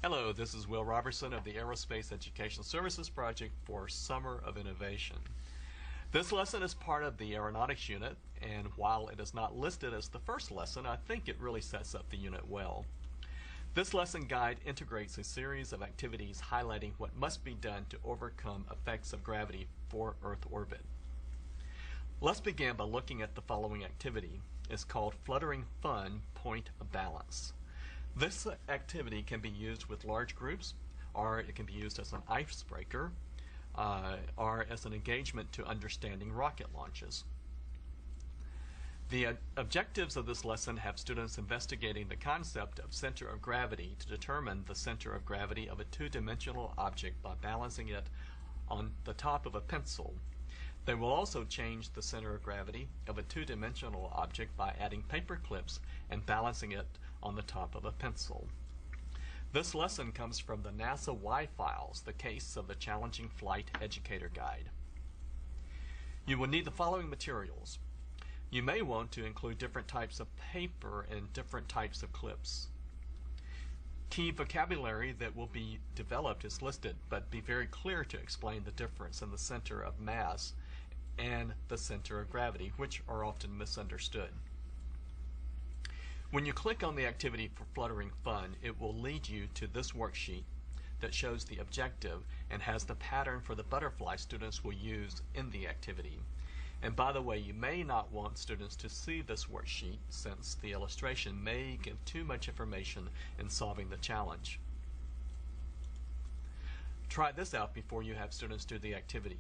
Hello, this is Will Robertson of the Aerospace Education Services Project for Summer of Innovation. This lesson is part of the Aeronautics unit, and while it is not listed as the first lesson, I think it really sets up the unit well. This lesson guide integrates a series of activities highlighting what must be done to overcome effects of gravity for Earth orbit. Let's begin by looking at the following activity. It's called Fluttering Fun Point of Balance. This activity can be used with large groups, or it can be used as an icebreaker, or as an engagement to understanding rocket launches. The objectives of this lesson have students investigating the concept of center of gravity to determine the center of gravity of a two-dimensional object by balancing it on the top of a pencil. They will also change the center of gravity of a two-dimensional object by adding paper clips and balancing it on the top of a pencil. This lesson comes from the NASA Y files, the case of the Challenging Flight Educator Guide. You will need the following materials. You may want to include different types of paper and different types of clips. Key vocabulary that will be developed is listed, but be very clear to explain the difference in the center of mass and the center of gravity, which are often misunderstood. When you click on the activity for Fluttering Fun, it will lead you to this worksheet that shows the objective and has the pattern for the butterfly students will use in the activity. And by the way, you may not want students to see this worksheet since the illustration may give too much information in solving the challenge. Try this out before you have students do the activity.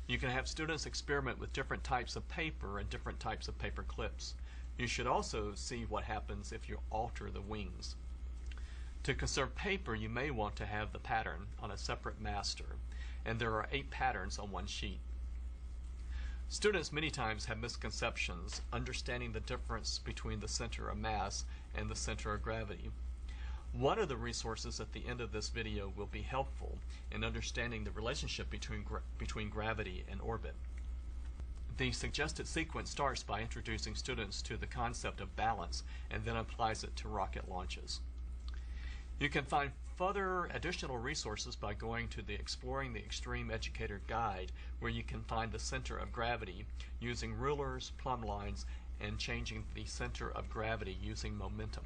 You can have students experiment with different types of paper and different types of paper clips. You should also see what happens if you alter the wings. To conserve paper, you may want to have the pattern on a separate master, and there are 8 patterns on one sheet. Students many times have misconceptions understanding the difference between the center of mass and the center of gravity. One of the resources at the end of this video will be helpful in understanding the relationship between gravity and orbit. The suggested sequence starts by introducing students to the concept of balance and then applies it to rocket launches. You can find further additional resources by going to the Exploring the Extreme Educator Guide, where you can find the center of gravity using rulers, plumb lines, and changing the center of gravity using momentum.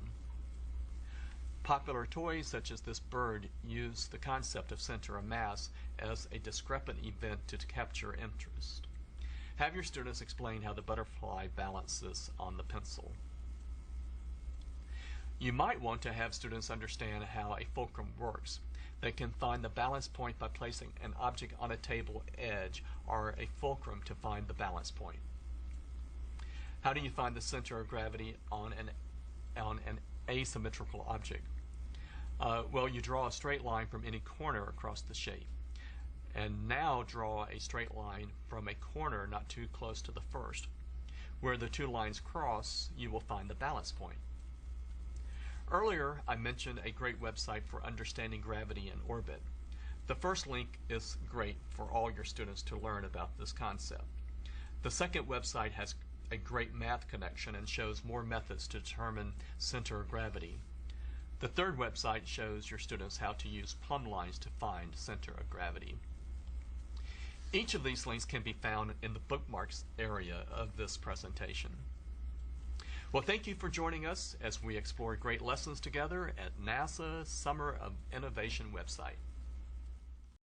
Popular toys such as this bird use the concept of center of mass as a discrepant event to capture interest. Have your students explain how the butterfly balances on the pencil. You might want to have students understand how a fulcrum works. They can find the balance point by placing an object on a table edge or a fulcrum to find the balance point. How do you find the center of gravity on an asymmetrical object? Well, you draw a straight line from any corner across the shape. And now draw a straight line from a corner not too close to the first. Where the two lines cross, you will find the balance point. Earlier, I mentioned a great website for understanding gravity and orbit. The first link is great for all your students to learn about this concept. The second website has a great math connection and shows more methods to determine center of gravity. The third website shows your students how to use plumb lines to find center of gravity. Each of these links can be found in the bookmarks area of this presentation. Well, thank you for joining us as we explore great lessons together at NASA Summer of Innovation website.